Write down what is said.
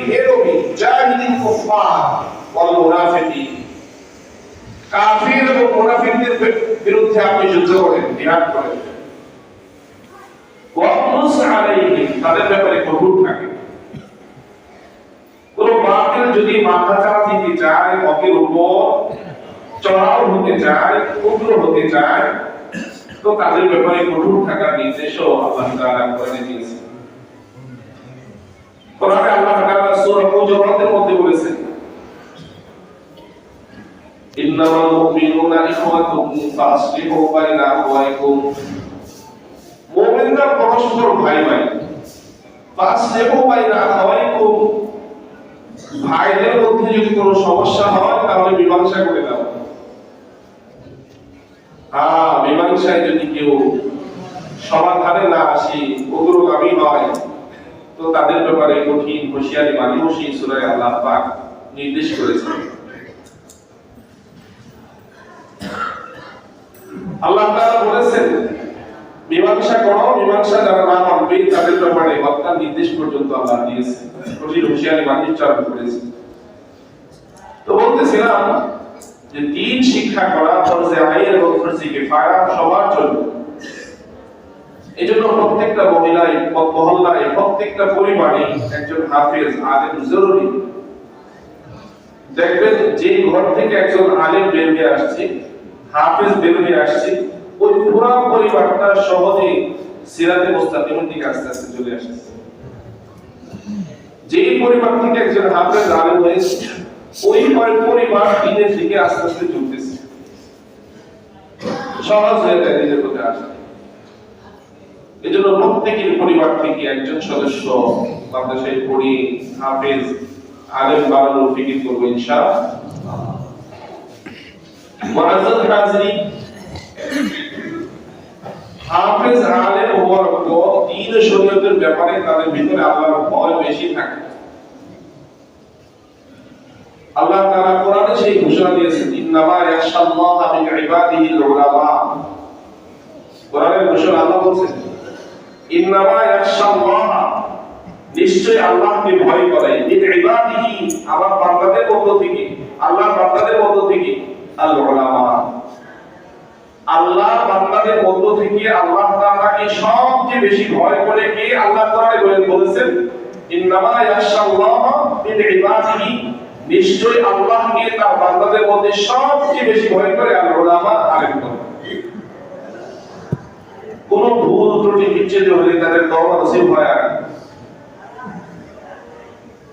হেরবি জাহিদিল কুফার ওয়াল মুনাফিকিন, কাফির এবং মুনাফিকদের বিরুদ্ধে আপনি যুদ্ধ করেন, জিহাদ করেন। ওয়াকনুস আলাইহিম, তাদের ব্যাপারে কঠোর থাকে। কোন বাতিল যদি মাথা চাড়া দিতে চায়, হকের উপর চড়াও হতে চায়, উগ্র হতে চায়, তো তাদের ব্যাপারে কঠোর থাকার নির্দেশও আল্লাহ তাআলা কোরআনে দিয়েছেন। কোরআনে আল্লাহ তাআলা সূরা হুজুরাতের মধ্যে বলেছেন, ইন্নামাল মুমিনুনা ইখওয়াতুন ফাসলিহু বাইনা আখওয়াইকুম, মুমিনরা পরস্পর ভাই ভাই। ফাসলিহু বাইনা আখওয়াইকুম, ভাইদের মধ্যে যদি কোনো সমস্যা হয় তাহলে মীমাংসা করে দাও। মীমাংসায় যদি কেউ সমাধানে না আসে, উগ্রগামী হয়, তো তাদের ব্যাপারে কঠিন হুঁশিয়ারি বাণীও সেই সূরায় আল্লাহ পাক নির্দেশ করেছেন। আল্লাহ তাআলা বলেছেন, মীমাংসা করো, মীমাংসা যারা না মানবে তাদের ব্যাপারে হত্যার নির্দেশ পর্যন্ত আল্লাহ দিয়েছেন, কঠিন হুঁশিয়ারি বাণী উচ্চারণ করেছেন। তো বলতেছিলাম যে দ্বীন শিক্ষা করা ফরজে আইন এবং ফরজে কিফায়া সবার জন্য। এজন্য প্রত্যেকটা মহিলায়, মহল্লায়, প্রত্যেকটা পরিবারে একজন হাফেজ আলেম জরুরি। দেখবেন যে ঘর থেকে একজন আলেম বের হয়ে আসছে, হাফেজ বের হয়ে আসছে, ওই পুরো পরিবারটা সহজে সিরাতে মুস্তাকিমের দিকে আস্তে আস্তে চলে আসছে। যে পরিবার থেকে একজন হাফেজ আলেম হয়েছে, ওই পরিবার দ্বীনের দিকে আস্তে আস্তে চলতেছে, সহজ হয়ে যায় নিজের প্রতি আসা। এজন্য প্রত্যেকের পরিবার থেকে একজন সদস্য মাদ্রাসায় পড়ি হাফেজ আলেম বানানোর ফিকির করবো ইনশাআল্লাহ। মুআজ্জাজ হাজিরিন, হাফেজ আলেম হওয়ার পর দ্বীন ও শরীয়তের ব্যাপারে তাদের ভিতরে আল্লাহর ভয় বেশি থাকে। আল্লাহ তাআলা কোরআনে সেই ঘোষণা দিয়েছেন, ইন্নামা ইয়াখশাল্লাহা মিন ইবাদিহিল উলামা। কোরআনের ঘোষণা আল্লাহ বলেন, ইন্নামা ইয়াখশাল্লাহা, নিশ্চয় আল্লাহকে ভয় করে, মিন ইবাদিহি, আমার বান্দাদের মধ্য থেকে, আল্লাহর বান্দাদের মধ্য থেকে, আল উলামা, আল্লাহর বান্দাদের মধ্য থেকে আল্লাহ তাআলাকে সবচেয়ে বেশি ভয় করে কে? আল্লাহ কোরআনে বলেছেন, ইন্নামা ইয়াখশাল্লাহা মিন ইবাদিহি, নিশ্চয় আল্লাহকে তার বান্দাদের মধ্যে সবচেয়ে বেশি ভয় করে আল উলামা, আলেমগণ। কোন ভুল ত্রুটি বিচ্ছেদ হলে তাদের তওবা নসিব হয় না।